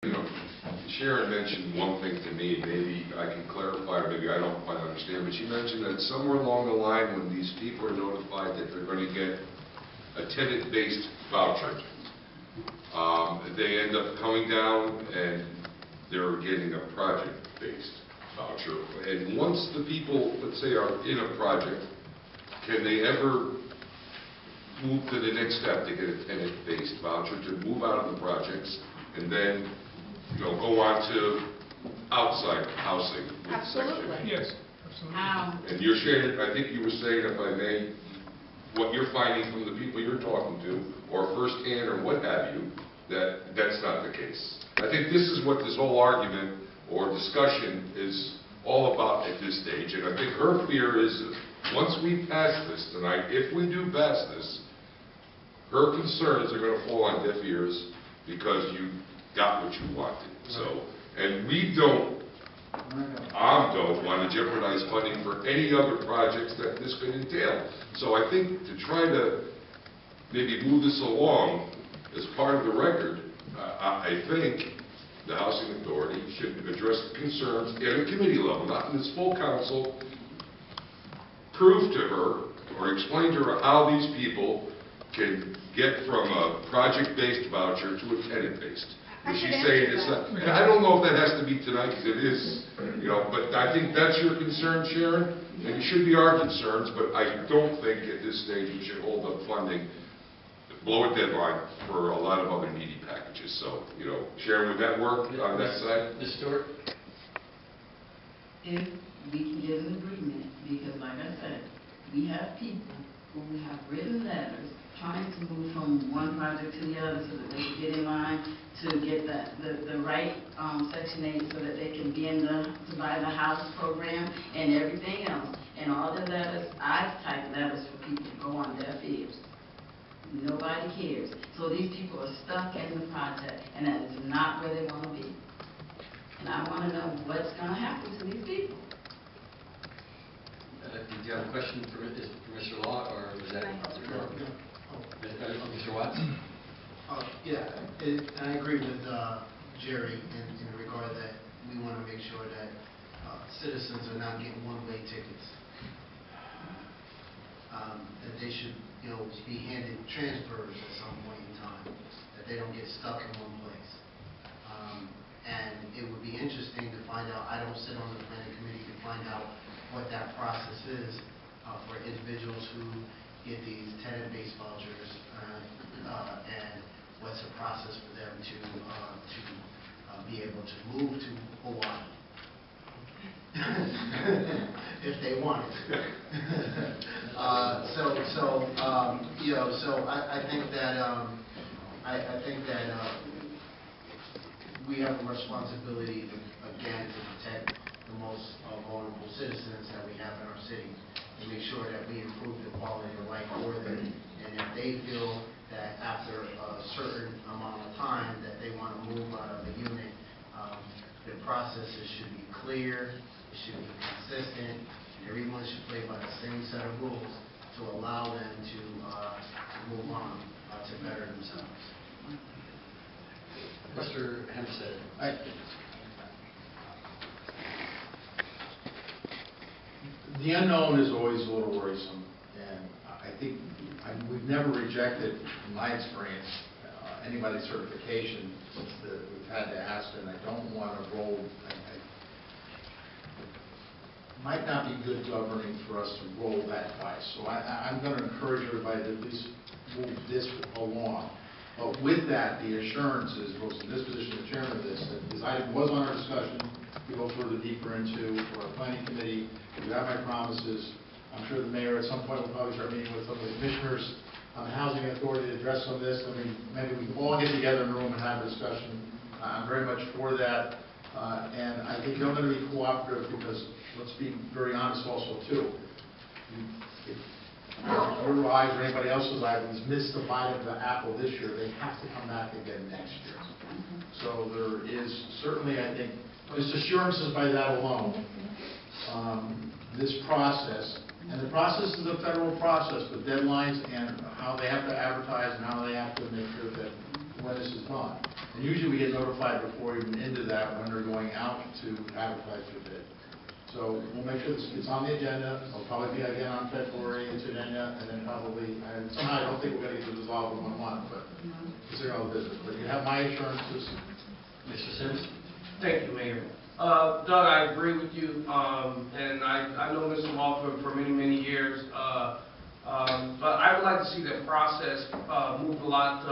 You know, Sharon mentioned one thing to me, maybe I can clarify, or maybe I don't quite understand, but she mentioned that somewhere along the line when these people are notified that they're going to get a tenant-based voucher, they end up coming down and they're getting a project-based voucher. And once the people, let's say, are in a project, can they ever move to the next step to get a tenant-based voucher to move out of the projects and then, you know, go on to outside housing with Absolutely. Section 8? Yes, absolutely. And you're sharing, I think you were saying, if I may, what you're finding from the people you're talking to, or firsthand, or what have you, that that's not the case. I think this is what this whole argument or discussion is all about at this stage, and I think her fear is once we pass this tonight, if we do pass this, her concerns are going to fall on deaf ears because you got what you wanted. So, and we don't want to jeopardize funding for any other projects that this could entail. So I think to try to maybe move this along as part of the record, I think the Housing Authority should address the concerns at a committee level, not in this full council, prove to her or explain to her how these people can get from a project-based voucher to a tenant-based. She's saying it's not, and I don't know if that has to be tonight, because it is, you know, but I think that's your concern, Sharon, and it should be our concerns, but I don't think at this stage we should hold up funding, blow a deadline for a lot of other needy packages. So, you know, Sharon, would that work on that side? Ms. Stewart? If we can get an agreement, because like I said, we have people who have written letters trying to move from one project to the other so that they can get in line to get the right Section 8 so that they can be in the to buy the house program and everything else. And all the letters, I've typed letters for people to go on deaf ears. Nobody cares. So these people are stuck in the project, and that is not where they want to be. And I want to know what's going to happen to these people. Did you have a question for Mr. Law, or was that Mr. Watts? Yeah, and I agree with Jerry in the regard that we want to make sure that citizens are not getting one-way tickets. That they should, you know, be handed transfers at some point in time, that they don't get stuck in one place. And it would be interesting to find out, I don't sit on the planning committee, to find out what that process is for individuals who get these tenant-based vouchers, and what's the process for them to be able to move to Hawaii if they want it. You know, so I think that we have a responsibility to, again, to protect the most vulnerable citizens that we have in our city, and make sure that we improve the quality of life for them. And if they feel that after a certain amount of time that they want to move out of the unit, the processes should be clear, it should be consistent, and everyone should play by the same set of rules to allow them to move on to better themselves. Mr. Hempstead. The unknown is always a little worrisome, and I think we've never rejected, in my experience, anybody's certification since we've had to ask, and I don't want to roll. It might not be good governing for us to roll that dice. So I'm going to encourage everybody to at least move this along. But with that, the assurances, both in this position, the chairman of this, that this item was on our discussion to go further deeper into for our planning committee. You have my promises. I'm sure the mayor at some point will probably start meeting with some of the commissioners on the Housing Authority to address some of this. I mean, maybe we can all get together in a room and have a discussion. I'm very much for that. And I think you're going to be cooperative because, let's be very honest also, too. If your eyes or anybody else's eyes missed the bite of the apple this year, they have to come back again next year. So there is certainly, I think, just assurances by that alone, this process, and the process is a federal process with deadlines and how they have to advertise and how they have to make sure that when this is done. And usually we get notified before even into that when they're going out to advertise for bid. So we'll make sure it's on the agenda. It'll probably be again on February's agenda, and then probably, somehow I don't think we're going to get to resolve in 1 month, but consider all the business. But you have my assurances. Mr. Sims? Thank you, Mayor. Doug, I agree with you, and I know Mr. Law for many, many years, but I would like to see that process move a lot,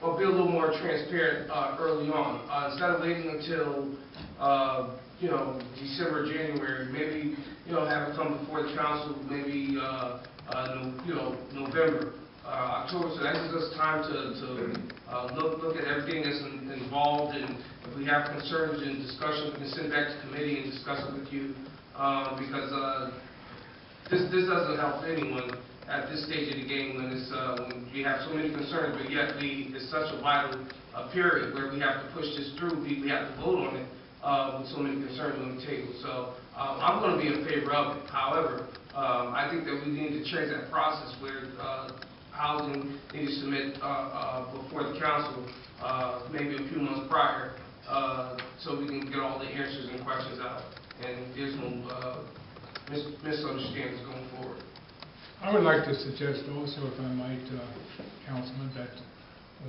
or be a little more transparent early on. Instead of waiting until, December, January, maybe, have it come before the council, maybe, November. October, so that gives us time to look at everything that's involved, and if we have concerns and discussions, we can send back to committee and discuss it with you, because this doesn't help anyone at this stage of the game when when we have so many concerns, but yet it's such a vital period where we have to push this through. We have to vote on it with so many concerns on the table. So I'm going to be in favor of it. However, I think that we need to change that process where housing need to submit before the council, maybe a few months prior, so we can get all the answers and questions out, and there's no misunderstandings going forward. I would like to suggest also, if I might, Councilman, that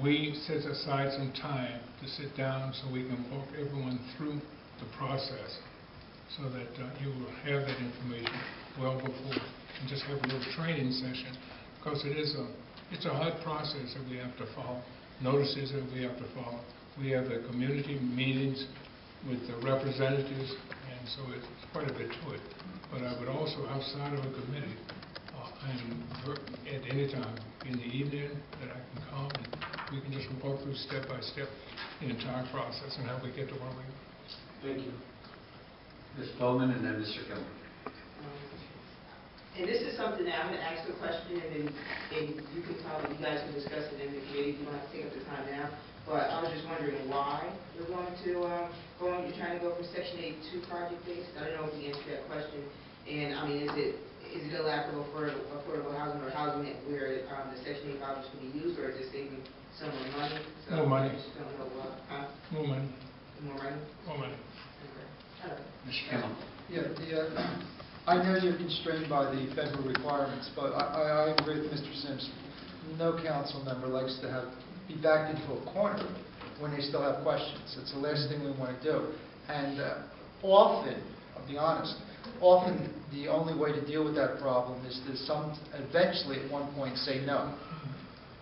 we set aside some time to sit down so we can walk everyone through the process, so that you will have that information well before, and just have a little training session. Because it's a hard process that we have to follow, notices that we have to follow. We have the community meetings with the representatives, and so it's quite a bit to it. But I would also, outside of a committee, at any time in the evening, that I can come and we can just walk through step by step the entire process and how we get to where we are. Thank you. Ms. Bowman and then Mr. Gilman. And this is something that I'm going to ask a question, and you guys can discuss it in the committee. You don't have to take up the time now. But I was just wondering why you're going to you're trying to go from Section 8 to project based. I don't know if you answered that question. And I mean, is it a lack of affordable housing or housing where the Section 8 vouchers can be used, or is it saving someone money? So More money. I just don't know what. More money. More money. More money. Okay. All right. Mr. Gilman. Yeah, I know you're constrained by the federal requirements, but I agree with Mr. Sims. No council member likes to be backed into a corner when they still have questions. It's the last thing we want to do. And often, I'll be honest, often the only way to deal with that problem is to eventually at one point say no,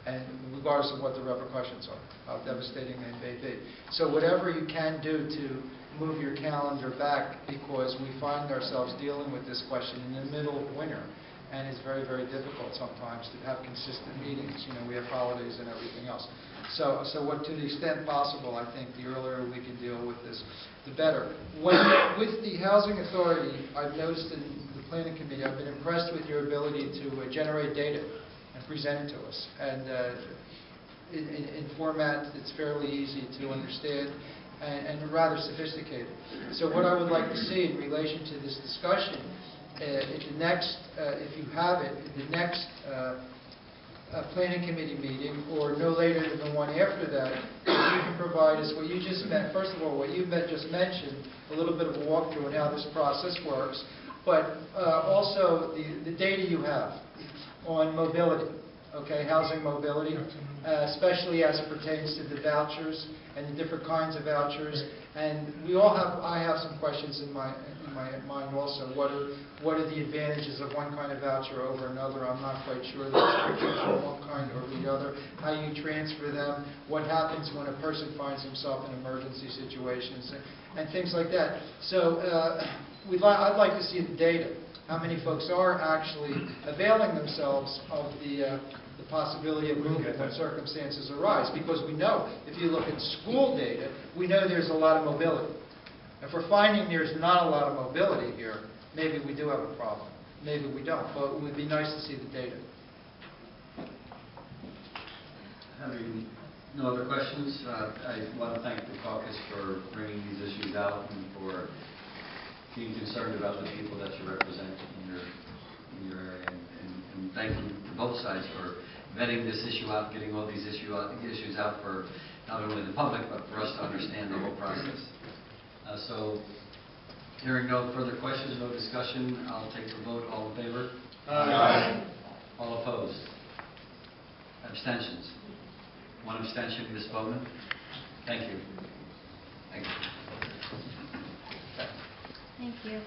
and regardless of what the repercussions are, how devastating they may be. So whatever you can do to move your calendar back, because we find ourselves dealing with this question in the middle of winter, and it's very, very difficult sometimes to have consistent meetings. We have holidays and everything else. So what, to the extent possible, I think the earlier we can deal with this, the better. With the Housing Authority, I've noticed in the Planning Committee, I've been impressed with your ability to generate data and present it to us. And in format that's fairly easy to understand and rather sophisticated. So what I would like to see in relation to this discussion, if you have it, the next Planning Committee meeting, or no later than the one after that, you can provide us what you just meant. First of all, what you just mentioned, a little bit of a walkthrough on how this process works, but also the data you have on mobility, okay, housing mobility, especially as it pertains to the vouchers and the different kinds of vouchers. And I have some questions in my mind also. What are the advantages of one kind of voucher over another? I'm not quite sure the restrictions on one kind over the other. How you transfer them? What happens when a person finds himself in emergency situations and things like that. So I'd like to see the data. How many folks are actually availing themselves of the possibility of movement when circumstances arise? Because we know, if you look at school data, we know there's a lot of mobility. If we're finding there's not a lot of mobility here, maybe we do have a problem. Maybe we don't, but it would be nice to see the data. Having no other questions, I want to thank the caucus for bringing these issues out and for being concerned about the people that you represent in your area. And thank you to both sides for vetting this issue out, getting all these issues out for not only the public, but for us to understand the whole process. So, hearing no further questions, no discussion, I'll take the vote. All in favor? Aye. All opposed? Abstentions? One abstention, Ms. Bowman? Thank you. Thank you. Thank you.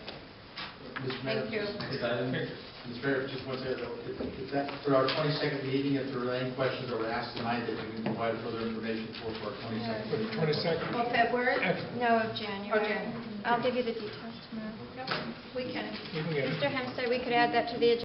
Mr. Mayor, Thank you. Next item. Mr. Mayor, just one second, if that, for our 22nd meeting, if there are any questions that were asked tonight that you can provide further information for our 22nd. For the 22nd? Well, February? Excellent. No, of January. Oh, January. I'll give you the details tomorrow. We can. We can get it. Mr. Hempstead, we could add that to the agenda.